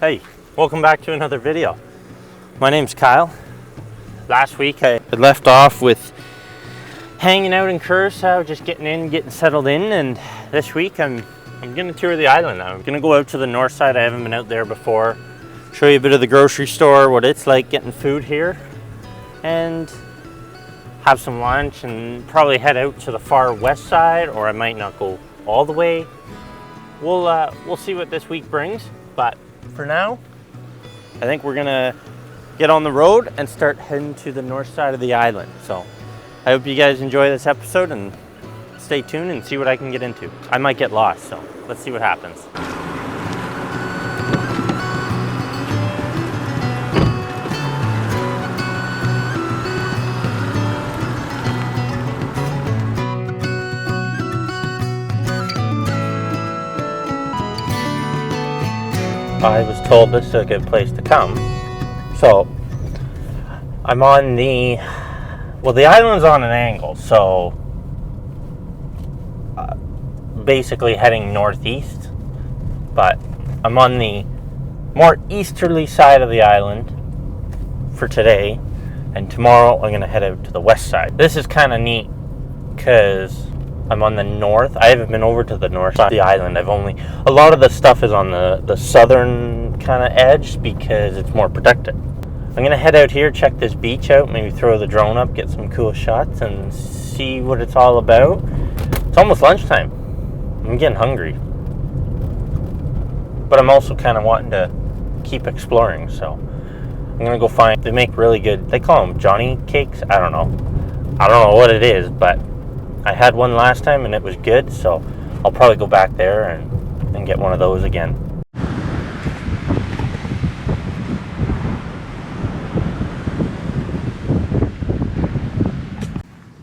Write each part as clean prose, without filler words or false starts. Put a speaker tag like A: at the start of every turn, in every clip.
A: Hey, welcome back to another video. My name's Kyle. Last week I left off with hanging out in Curaçao, just getting settled in, and this week I'm gonna tour the island now. I'm gonna go out to the north side. I haven't been out there before. Show you a bit of the grocery store, what it's like getting food here, and have some lunch, and probably head out to the far west side, or I might not go all the way. We'll see what this week brings, but for now, I think we're gonna get on the road and start heading to the north side of the island. So I hope you guys enjoy this episode and stay tuned and see what I can get into. I might get lost, so let's see what happens. I was told this is a good place to come. So I'm on the island's on an angle, so basically heading northeast, but I'm on the more easterly side of the island for today, and tomorrow I'm gonna head out to the west side. This is kind of neat because I'm on the north. I haven't been over to the north side of the island. A lot of the stuff is on the southern kind of edge because it's more protected. I'm gonna head out here, check this beach out, maybe throw the drone up, get some cool shots, and see what it's all about. It's almost lunchtime. I'm getting hungry, but I'm also kind of wanting to keep exploring. So I'm gonna go find. They make really good. They call them Johnny cakes. I don't know what it is, but I had one last time and it was good, so I'll probably go back there and get one of those again.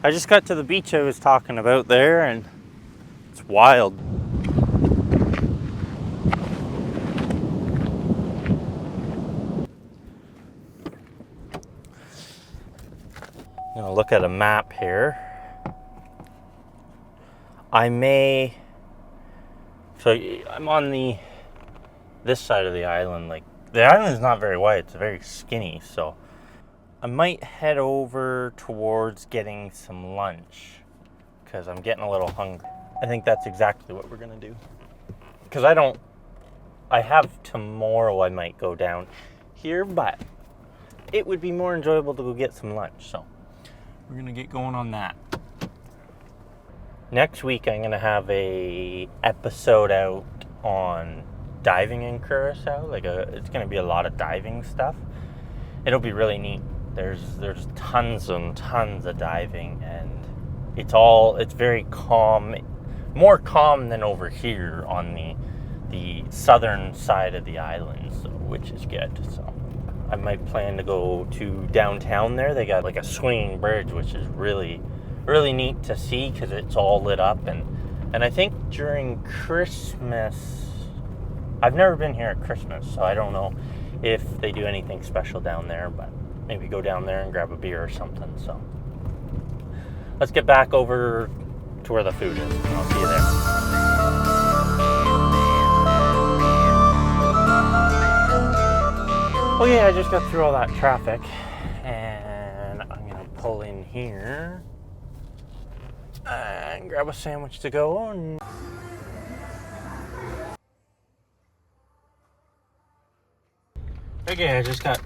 A: I just got to the beach I was talking about there, and it's wild. I'm gonna look at a map here. So I'm on this side of the island. Like, the island is not very wide, it's very skinny, so I might head over towards getting some lunch because I'm getting a little hungry. I think that's exactly what we're gonna do. Because I have tomorrow, I might go down here, but it would be more enjoyable to go get some lunch, so we're gonna get going on that. Next week, I'm gonna have a episode out on diving in Curaçao. It's gonna be a lot of diving stuff. It'll be really neat. There's tons and tons of diving, and it's very calm, more calm than over here on the southern side of the island, so, which is good. So I might plan to go to downtown there. They got like a swinging bridge, which is really neat to see because it's all lit up, and I think during Christmas, I've never been here at Christmas, so I don't know if they do anything special down there, but maybe go down there and grab a beer or something. So let's get back over to where the food is, and I'll see you there. Okay, I just got through all that traffic, and I'm gonna pull in here and grab a sandwich to go on. Okay, I just got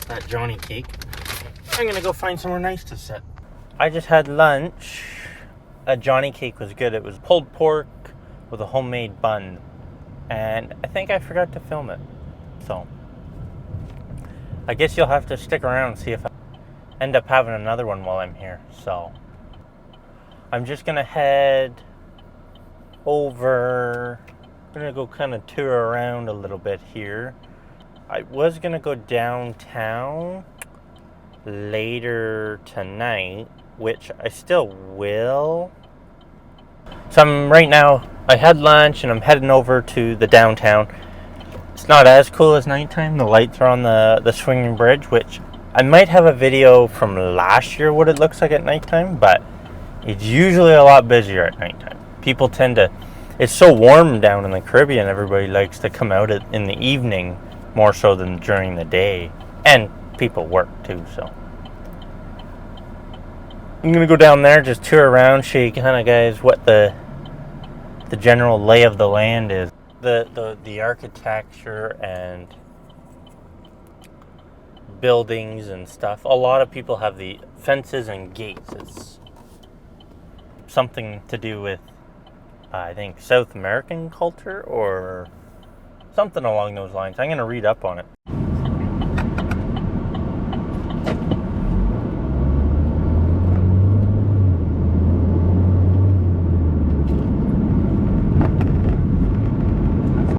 A: that Johnny cake. I'm gonna go find somewhere nice to sit. I just had lunch. That Johnny cake was good. It was pulled pork with a homemade bun, and I think I forgot to film it. So I guess you'll have to stick around and see if I end up having another one while I'm here. So I'm just gonna head over. I'm gonna go kind of tour around a little bit here. I was gonna go downtown later tonight, which I still will. So right now, I had lunch and I'm heading over to the downtown. It's not as cool as nighttime. The lights are on the swinging bridge, which I might have a video from last year what it looks like at nighttime, but it's usually a lot busier at nighttime. People tend to, it's so warm down in the Caribbean, everybody likes to come out in the evening more so than during the day, and people work too. So I'm gonna go down there, just tour around, show you kind of guys what the general lay of the land is. The architecture and buildings and stuff. A lot of people have the fences and gates. It's something to do with, I think, South American culture or something along those lines. I'm going to read up on it.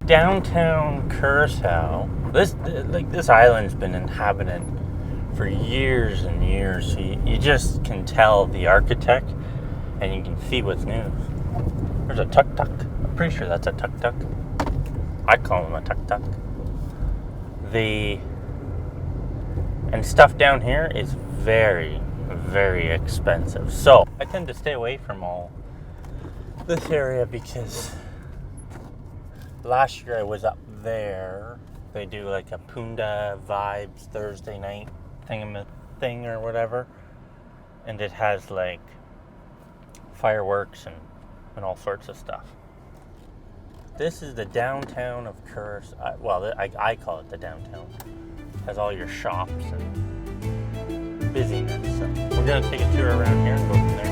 A: Downtown Curaçao. This island's been inhabited for years and years. So you just can tell the architect, and you can see what's new. There's a tuk-tuk. I'm pretty sure that's a tuk-tuk. I call them a tuk-tuk. And stuff down here is very, very expensive. So I tend to stay away from all this area because last year I was up there. They do like a Punda Vibes Thursday night thing or whatever. And it has like fireworks and all sorts of stuff. This is the downtown of Curaçao. Well, I call it the downtown. It has all your shops and busyness. So we're going to take a tour around here and go from there.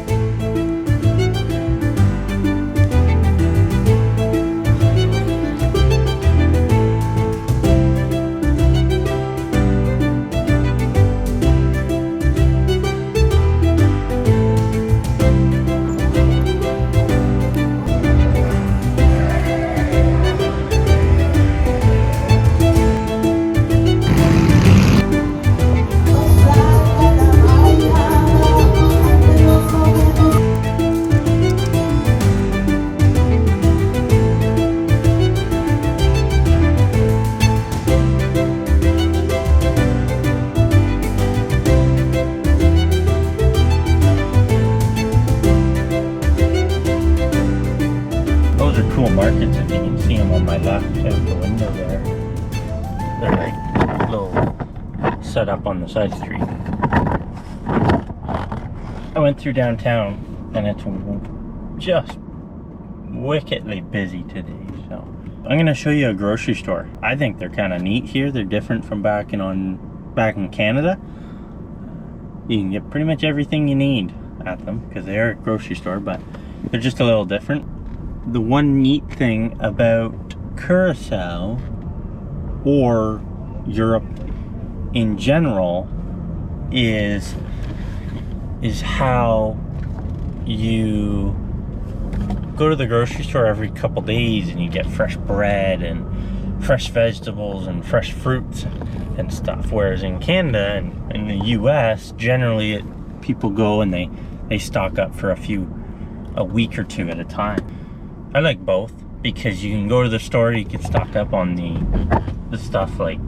A: Cool markets, if you can see them on my left out the window there. They're like little set up on the side street. I went through downtown and it's just wickedly busy today. So I'm gonna show you a grocery store. I think they're kind of neat here. They're different from back in Canada. You can get pretty much everything you need at them because they are a grocery store, but they're just a little different. The one neat thing about Curaçao or Europe in general is how you go to the grocery store every couple days and you get fresh bread and fresh vegetables and fresh fruits and stuff. Whereas in Canada and in the US, generally people go and they stock up for a week or two at a time. I like both because you can go to the store, you can stock up on the stuff like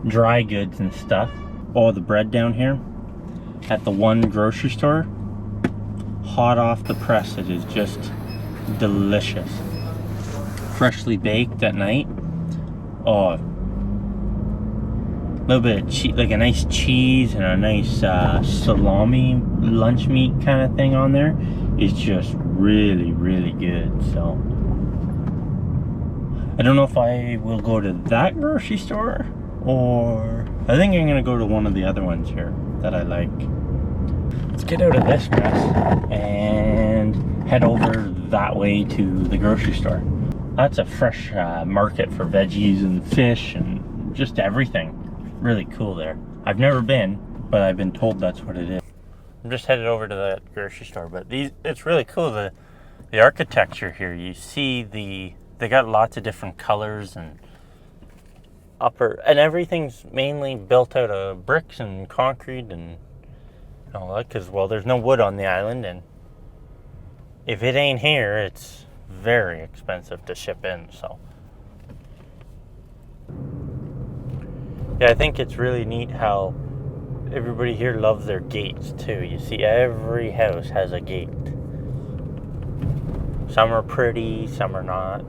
A: dry goods and stuff. All the bread down here at the one grocery store, hot off the press, it is just delicious. Freshly baked at night. Oh, a little bit of cheese, like a nice cheese and a nice salami lunch meat kind of thing on there is just really, really good. So I don't know if I will go to that grocery store or I think I'm gonna go to one of the other ones here that I like. Let's get out of this mess and head over that way to the grocery store. That's a fresh market for veggies and fish and just everything. Really cool there. I've never been, but I've been told that's what it is. I'm just headed over to that grocery store, but it's really cool, the architecture here. You see they got lots of different colors and everything's mainly built out of bricks and concrete and all that, because, well, there's no wood on the island, and if it ain't here, it's very expensive to ship in. So yeah, I think it's really neat how everybody here loves their gates too. You see every house has a gate. Some are pretty, some are not.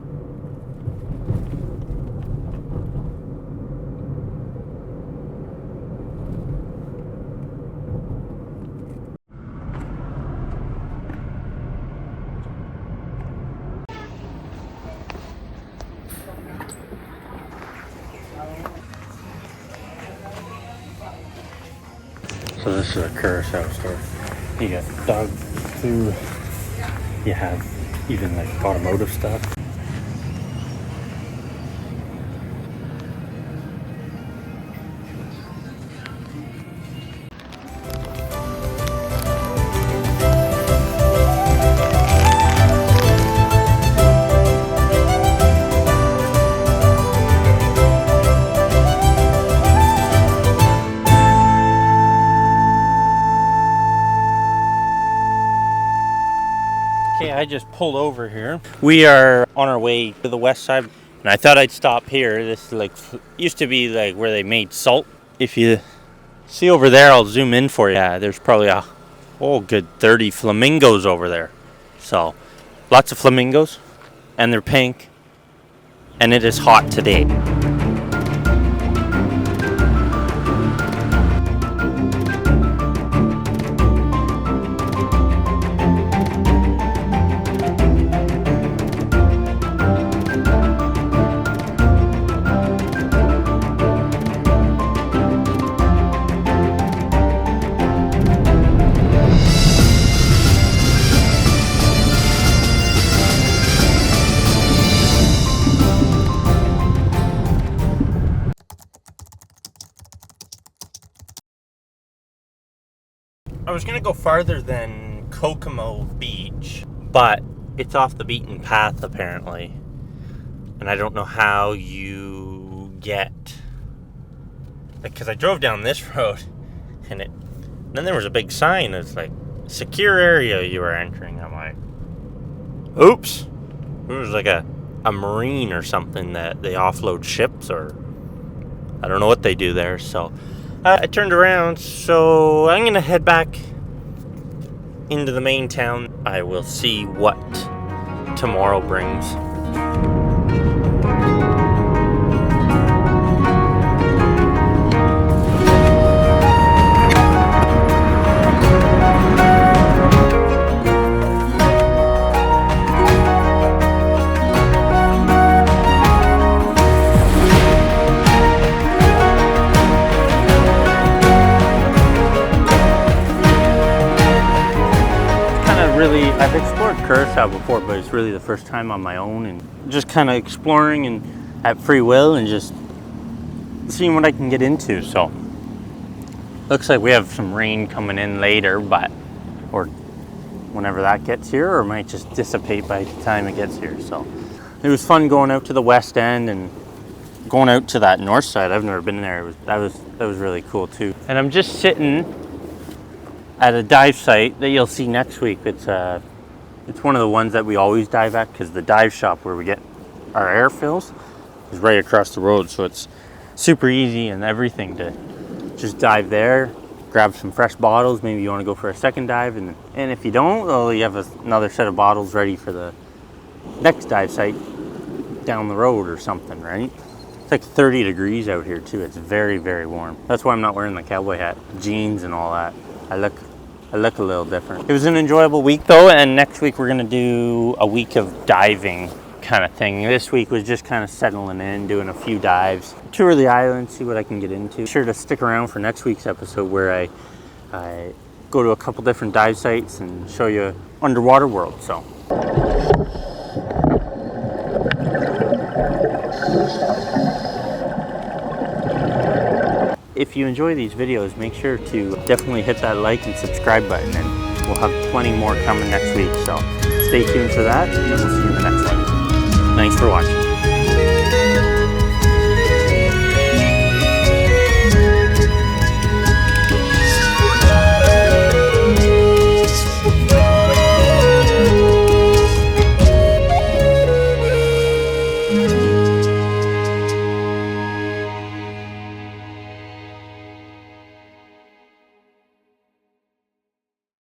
A: So this is a Curaçao store. You got dog food. You have even like automotive stuff. I just pulled over here. We are on our way to the west side, and I thought I'd stop here. This like used to be like where they made salt. If you see over there, I'll zoom in for you. Yeah, there's probably a good 30 flamingos over there. So lots of flamingos, and they're pink, and it is hot today. I was gonna go farther than Kokomo Beach, but it's off the beaten path apparently, and I don't know how you get, because I drove down this road, and then there was a big sign that's like secure area you are entering. I'm like, oops, it was like a marine or something that they offload ships, or I don't know what they do there. So I turned around, so I'm going to head back into the main town. I will see what tomorrow brings. I've explored Curaçao before, but it's really the first time on my own, and just kind of exploring and at free will and just seeing what I can get into. So looks like we have some rain coming in later, or whenever that gets here, or it might just dissipate by the time it gets here. So it was fun going out to the west end and going out to that north side. I've never been there. That was really cool too. And I'm just sitting at a dive site that you'll see next week. It's one of the ones that we always dive at, because the dive shop where we get our air fills is right across the road, so it's super easy and everything to just dive there, grab some fresh bottles. Maybe you want to go for a second dive, and if you don't, well, you have another set of bottles ready for the next dive site down the road or something, right? It's like 30 degrees out here too. It's very, very warm. That's why I'm not wearing the cowboy hat, jeans and all that. I look a little different. It was an enjoyable week though, and next week we're gonna do a week of diving kind of thing. This week was just kind of settling in, doing a few dives, tour the island, see what I can get into. Be sure to stick around for next week's episode where I go to a couple different dive sites and show you underwater world. So. If you enjoy these videos, make sure to definitely hit that like and subscribe button, and we'll have plenty more coming next week. So stay tuned for that, and we'll see you in the next one. Thanks for watching.